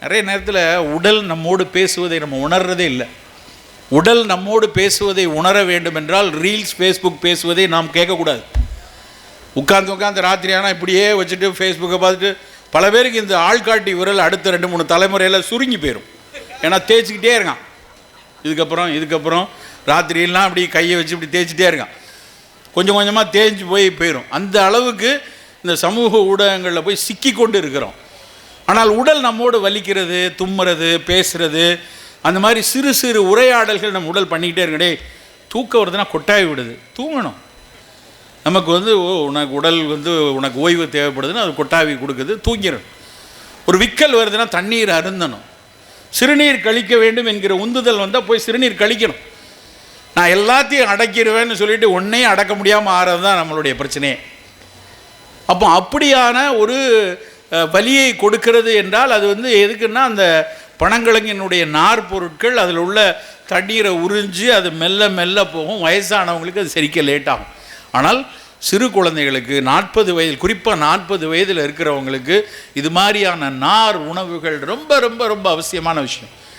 நிறைய நேரத்தில் உடல் நம்மோடு பேசுவதை நம்ம உணர்றதே இல்லை. உடல் நம்மோடு பேசுவதை உணர வேண்டும் என்றால் ரீல்ஸ், ஃபேஸ்புக் பேசுவதை நாம் கேட்கக்கூடாது. உட்காந்து ராத்திரி ஆனால் இப்படியே வச்சுட்டு ஃபேஸ்புக்கை பார்த்துட்டு பல பேருக்கு இந்த ஆள்காட்டி விரல் அடுத்த 2-3 தலைமுறையில் சுருங்கி போயிடும். ஏன்னா தேய்ச்சிக்கிட்டே இருக்கான். இதுக்கப்புறம் ராத்திரியெல்லாம் அப்படி கையை வச்சு இப்படி தேய்ச்சிட்டே இருக்கான். கொஞ்சம் கொஞ்சமாக தேய்ச்சி போயிடும். அந்த அளவுக்கு இந்த சமூக ஊடகங்களில் போய் சிக்கி கொண்டு இருக்கிறோம். ஆனால் உடல் நம்மோடு வலிக்கிறது, தும்முறது, பேசுகிறது, அந்த மாதிரி சிறு சிறு உரையாடல்கள் நம்ம உடல் பண்ணிக்கிட்டே இருக்கடே. தூக்கம் வருதுன்னா கொட்டாய் விடுது, தூங்கணும். நமக்கு உனக்கு உடல் உனக்கு ஓய்வு தேவைப்படுதுன்னு அது கொட்டாவி கொடுக்குது, தூங்கிடணும். ஒரு விக்கல் வருதுன்னா தண்ணீர் அருந்தணும். சிறுநீர் கழிக்க வேண்டும் என்கிற உந்துதல் வந்தால் போய் சிறுநீர் கழிக்கணும். நான் எல்லாத்தையும் அடக்கிடுவேன்னு சொல்லிட்டு ஒன்றையும் அடக்க முடியாமல் ஆறது தான் நம்மளுடைய பிரச்சனையே. அப்போ அப்படியான ஒரு வலியை கொடுக்கிறது என்றால் அது எதுக்குன்னா அந்த பனங்கிழங்கினுடைய நார் பொருட்கள் அதில் உள்ள தண்ணீரை உறிஞ்சி அது மெல்ல மெல்ல போகும். வயசானவங்களுக்கு அது செரிக்க லேட் ஆகும். ஆனால் சிறு குழந்தைகளுக்கு 40 வயது, குறிப்பாக 40 வயதில் இருக்கிறவங்களுக்கு இது மாதிரியான நார் உணவுகள் ரொம்ப ரொம்ப ரொம்ப அவசியமான விஷயம்.